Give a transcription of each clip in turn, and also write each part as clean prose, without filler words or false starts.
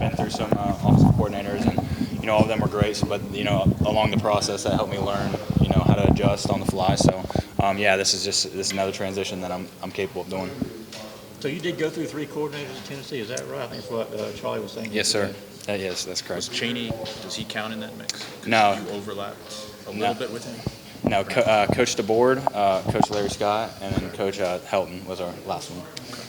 been through some offensive coordinators, and all of them were great. So, but along the process, that helped me learn how to adjust on the fly. So yeah, this is another transition that I'm capable of doing. So you did go through 3 coordinators in Tennessee, is that right? I think that's what Charlie was saying. Yes, sir. Yes, that's correct. Was Cheney, does he count in that mix? No. You overlapped a little bit with him? No, Coach DeBoard, Coach Larry Scott, and then Coach Helton was our last one.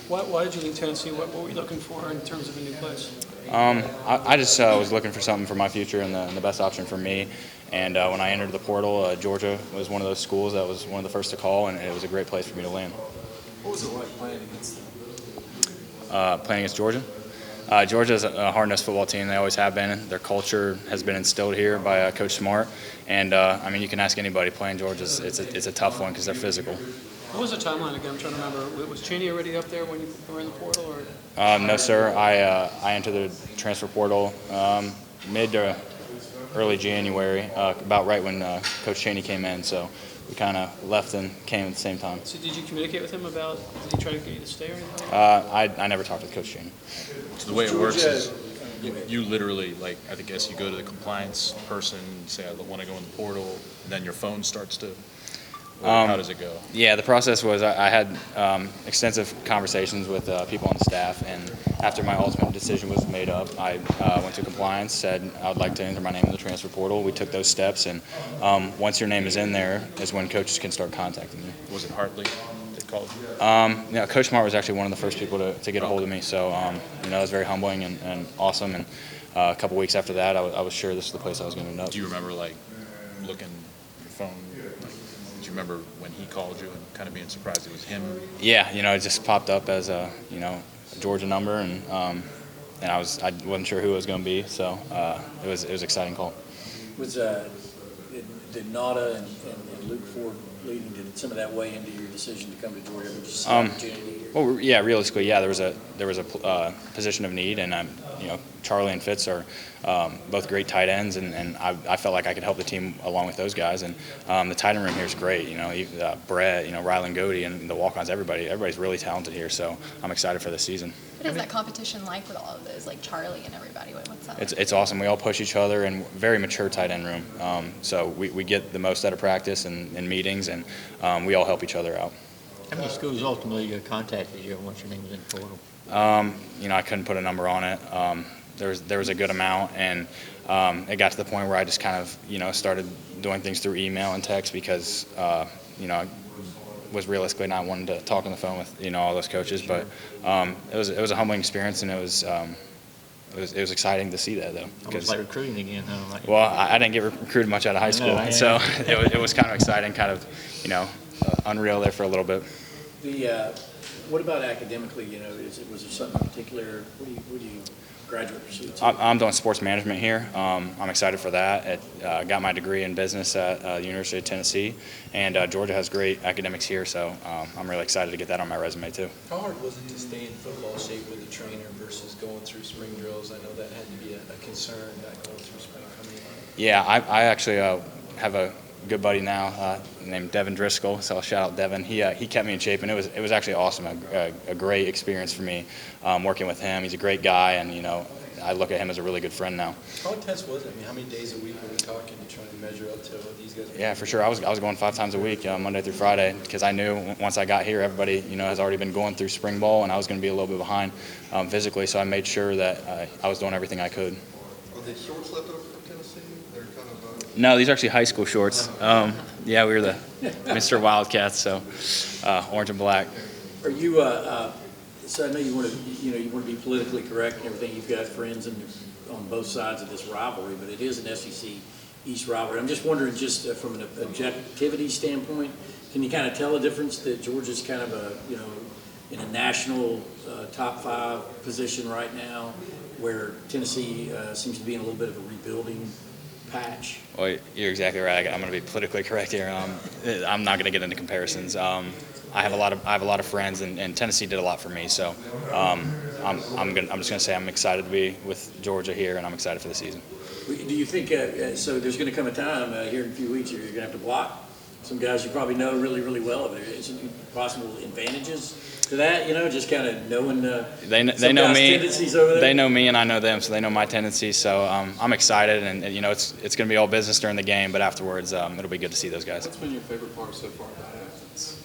Why did you leave Tennessee? What were you looking for in terms of a new place? I just was looking for something for my future and the best option for me. And when I entered the portal, Georgia was one of those schools that was one of the first to call, and it was a great place for me to land. What was it like playing against them? Playing against Georgia? Georgia's a hard-nosed football team. They always have been. Their culture has been instilled here by Coach Smart. And, I mean, you can ask anybody playing Georgia. It's a tough one because they're physical. What was the timeline again? I'm trying to remember. Was Cheney already up there when you were in the portal? Or? No, sir. I entered the transfer portal mid to early January, about right when Coach Cheney came in. So we kind of left and came at the same time. So did you communicate with him about, did he try to get you to stay or anything? I never talked with Coach Cheney. So the way it works is you literally, like, I guess you go to the compliance person, say, I want to go in the portal, and then your phone starts to, how does it go? Yeah, the process was I had extensive conversations with people on the staff, and after my ultimate decision was made up, I went to compliance, said I would like to enter my name in the transfer portal. We took those steps, and once your name is in there is when coaches can start contacting you. Was it Hartley that called you? Yeah, Coach Smart was actually one of the first people to get a hold of me, so it was very humbling and awesome. And a couple weeks after that, I was sure this was the place I was going to end up. Do you remember, like, looking at your phone? Do you remember when he called you and kind of being surprised it was him? Yeah, it just popped up as a Georgia number, and I wasn't sure who it was going to be, so it was an exciting call. Did Nada and Luke Ford leading, did some of that weigh into your decision to come to Georgia? Well, yeah, realistically, yeah, there was a position of need, and Charlie and Fitz are both great tight ends, and I felt like I could help the team along with those guys. And the tight end room here is great. Brett, Rylan Godey, and the walk-ons. Everybody's really talented here. So I'm excited for this season. What is that competition like with all of those, like Charlie and everybody? What's that like? It's awesome. We all push each other, and very mature tight end room. So we get the most out of practice and meetings, and we all help each other out. How many schools ultimately contacted you once your name was in the portal? I couldn't put a number on it. There was a good amount, and it got to the point where I just kind of started doing things through email and text because I was realistically not wanting to talk on the phone with all those coaches. But it was a humbling experience, and it was exciting to see that though. Almost like recruiting again, huh? Like, well, I didn't get recruited much out of high school, so it was kind of exciting, kind of unreal there for a little bit. What about academically? Was there something in particular? What do you graduate pursuits? I'm doing sports management here. I'm excited for that. Got my degree in business at the University of Tennessee, and Georgia has great academics here, so I'm really excited to get that on my resume too. How hard was it to stay in football shape with a trainer versus going through spring drills? I know that had to be a concern, that going through spring coming in. Yeah, I actually have a good buddy now named Devin Driscoll, so I'll shout out Devin. He kept me in shape, and it was actually awesome, a great experience for me working with him. He's a great guy, and I look at him as a really good friend now. How intense was it? I mean, how many days a week were we talking to try to measure up to what these guys are? Yeah, for sure. I was going 5 times a week, Monday through Friday, because I knew once I got here, everybody has already been going through spring ball, and I was going to be a little bit behind physically, so I made sure that I was doing everything I could. Are they shorts left over from Tennessee? They're kind of No, these are actually high school shorts. Yeah, we were the Mr. Wildcats, so orange and black. Are you? So I know you want to be politically correct and everything. You've got friends on both sides of this rivalry, but it is an SEC East rivalry. I'm just wondering, from an objectivity standpoint, can you kind of tell a difference that Georgia's kind of in a national top 5 position right now, where Tennessee seems to be in a little bit of a rebuilding patch? Well, you're exactly right. I'm going to be politically correct here. I'm not going to get into comparisons. I have a lot of friends, and Tennessee did a lot for me. So I'm just going to say I'm excited to be with Georgia here, and I'm excited for the season. Do you think so? There's going to come a time here in a few weeks you're going to have to block some guys you probably know really, really well. Is it possible advantages to that, just kind of knowing They some know guys' me. tendencies over there? They know me, and I know them, so they know my tendencies. So I'm excited, and it's going to be all business during the game, but afterwards, it'll be good to see those guys. What's been your favorite part so far about Athens?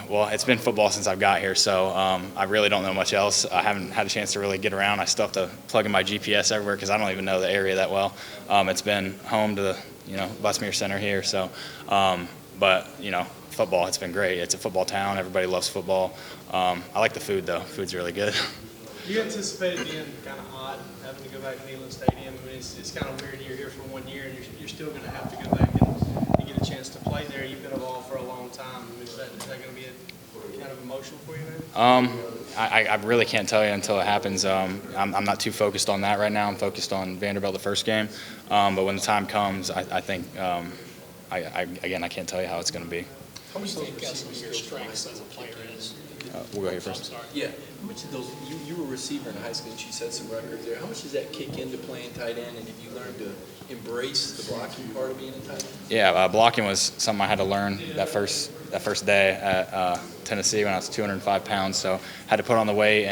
Well, it's been football since I've got here, so I really don't know much else. I haven't had a chance to really get around. I still have to plug in my GPS everywhere because I don't even know the area that well. It's been home to the Busmere Center here, so but football, it's been great. It's a football town. Everybody loves football. I like the food though. Food's really good. Do you anticipate it being kind of odd having to go back to Neyland Stadium? I mean, it's kind of weird. You're here for 1 year, and you're still going to have to go back and get a chance to play there. You've been involved for a long time. I mean, is that going to be kind of emotional for you, maybe? I really can't tell you until it happens. I'm not too focused on that right now. I'm focused on Vanderbilt the first game. But when the time comes, I think, again, I can't tell you how it's going to be. How much do you think some of your strengths as a player is? We'll go here first. Sorry. Yeah, how much of those, you were a receiver in high school, and you set some records there. How much does that kick into playing tight end, and have you learned to embrace the blocking part of being a tight end? Yeah, blocking was something I had to learn that first day at Tennessee when I was 205 pounds. So had to put on the weight,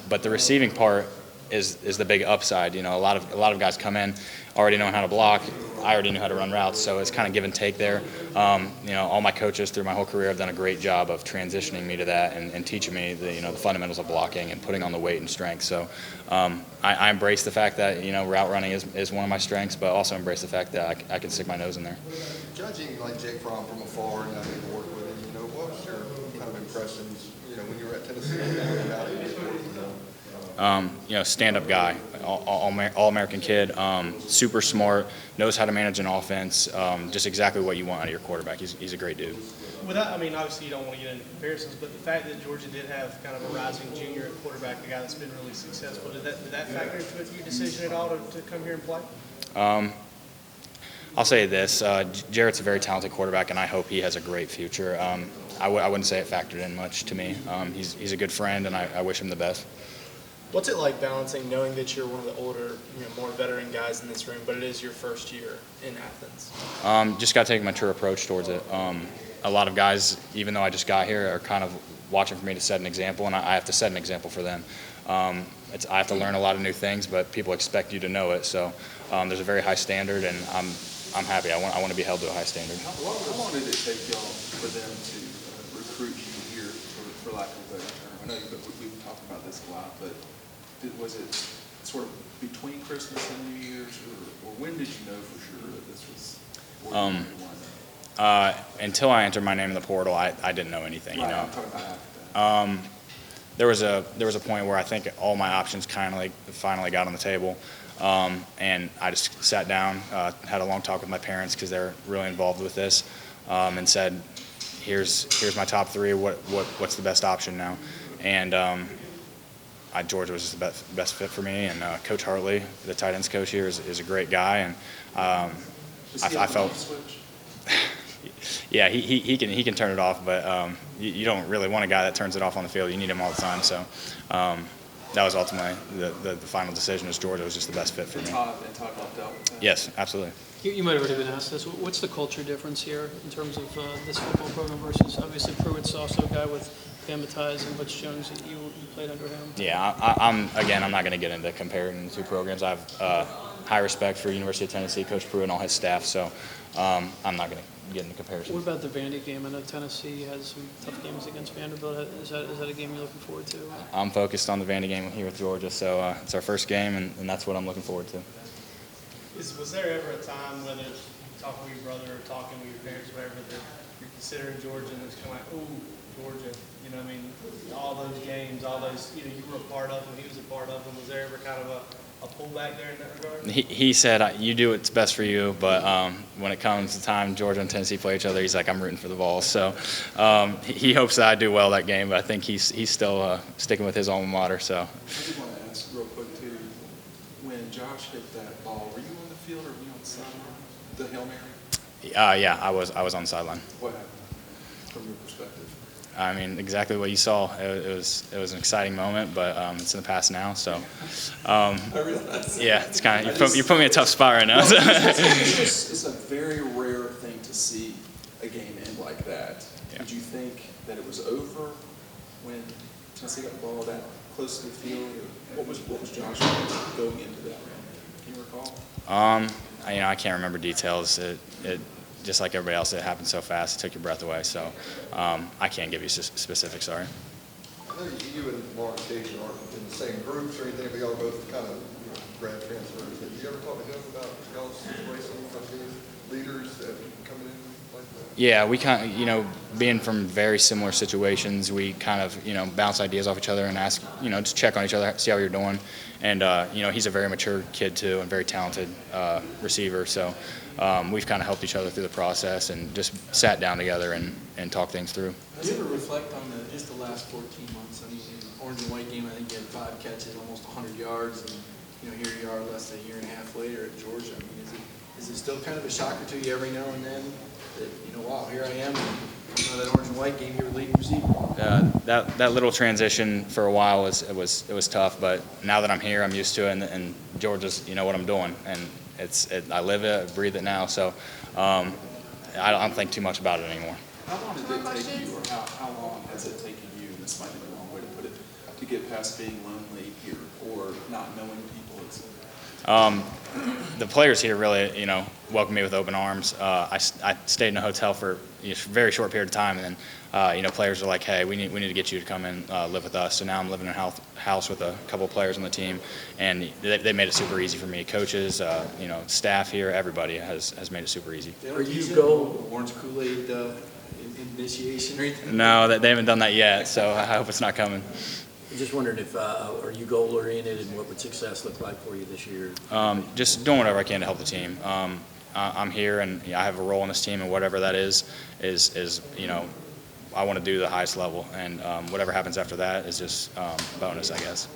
but the receiving part is the big upside. A lot of guys come in already knowing how to block. I already knew how to run routes, so it's kind of give and take there. All my coaches through my whole career have done a great job of transitioning me to that and teaching me the fundamentals of blocking and putting on the weight and strength. So I embrace the fact that route running is one of my strengths, but also embrace the fact that I can stick my nose in there. Judging like Jake Fromm from afar and having to work with him, what was your kind of impressions, when you were at Tennessee and about it? Stand-up guy, all-American kid, super smart, knows how to manage an offense, just exactly what you want out of your quarterback. He's a great dude. Obviously you don't want to get into comparisons, but the fact that Georgia did have kind of a rising junior quarterback, a guy that's been really successful, did that factor into your decision at all to come here and play? I'll say this, Jarrett's a very talented quarterback, and I hope he has a great future. I wouldn't say it factored in much to me. He's a good friend, and I wish him the best. What's it like balancing knowing that you're one of the older, more veteran guys in this room, but it is your first year in Athens? Just got to take a mature approach towards it. A lot of guys, even though I just got here, are kind of watching for me to set an example, and I have to set an example for them. I have to learn a lot of new things, but people expect you to know it. So there's a very high standard, and I'm happy. I want to be held to a high standard. How long did it take y'all for them to recruit you here, for lack of a better term? I know we've talked about this a lot, but was it sort of between Christmas and New Year's, or when did you know for sure that this was where you wanted to wind up? Until I entered my name in the portal, I didn't know anything. Right, I'm talking about after that. There was a point where I think all my options finally got on the table, and I just sat down, had a long talk with my parents because they're really involved with this, and said, "Here's my top three. What's the best option now?" And Georgia was just the best fit for me, and Coach Hartley, the tight ends coach here, is a great guy, and I felt. Yeah, he can turn it off, but you don't really want a guy that turns it off on the field. You need him all the time. So that was ultimately the final decision. Is Georgia was just the best fit for me. And Todd helped out with that? Yes, absolutely. You might have already been asked this. What's the culture difference here in terms of this football program versus obviously Pruitt's also a guy with Bama ties and Butch Jones. You played under him. Yeah, I'm not going to get into comparing the two programs. I have high respect for University of Tennessee, Coach Pruitt, and all his staff. So I'm not going to get into comparison. What about the Vandy game? I know Tennessee has some tough games against Vanderbilt. Is that a game you're looking forward to? I'm focused on the Vandy game here with Georgia, so it's our first game, and that's what I'm looking forward to. Was there ever a time, whether it's talking with your brother or talking with your parents, whatever, that you're considering Georgia and it's kind of like, ooh, Georgia, all those games, all those, you were a part of them, he was a part of them. Was there ever kind of a pullback there in that regard? He said, you do what's best for you, but when it comes to time Georgia and Tennessee play each other, he's like, I'm rooting for the Vols. So he hopes that I do well that game, but I think he's still sticking with his alma mater. So. I did want to ask real quick, too, when Josh hit that ball, were you on the field or were you on the sideline? The Hail Mary? Yeah, I was on the sideline. What happened from your perspective? I mean, exactly what you saw. It was an exciting moment, but it's in the past now. So, yeah, it's kind of you put me in a tough spot right now. It's a very rare thing to see a game end like that. Yeah. Did you think that it was over when Tennessee got the ball that close to the field? Or what was Josh going into that round? Can you recall? I can't remember details. It just like everybody else, it happened so fast, it took your breath away. So I can't give you specifics, sorry. I know you and Mark Cajun aren't in the same groups or anything, but y'all are both kind of grad transfers. Did you ever talk to him about y'all's situation, like these leaders that coming in like that? Yeah, we kind of, being from very similar situations, we kind of, bounce ideas off each other and ask, just check on each other, see how you're doing. And, he's a very mature kid too and very talented receiver. So we've kind of helped each other through the process and just sat down together and talked things through. Do you ever reflect on just the last 14 months? I mean, in the orange and white game, I think you had 5 catches, almost 100 yards, and here you are less than a year and a half later at Georgia. I mean, is it still kind of a shocker to you every now and then that wow, here I am, and coming out of that orange and white game, you're leading receiver? That little transition for a while was tough, but now that I'm here, I'm used to it, and Georgia's what I'm doing, and I live it, I breathe it now, so I don't think too much about it anymore. How long did it take you, or how long has it taken you, and this might be the wrong way to put it, to get past being lonely here or not knowing people, etc.? The players here really, welcomed me with open arms. I stayed in a hotel for a very short period of time, and then, players are like, hey, we need to get you to come and live with us. So now I'm living in a house with a couple of players on the team, and they made it super easy for me. Coaches, staff here, everybody has made it super easy. Are you go orange Kool-Aid initiation or anything? No, they haven't done that yet, so I hope it's not coming. I'm just wondering if, are you goal-oriented and what would success look like for you this year? Just doing whatever I can to help the team. I'm here, and I have a role in this team, and whatever that is I want to do the highest level, and whatever happens after that is just bonus, I guess.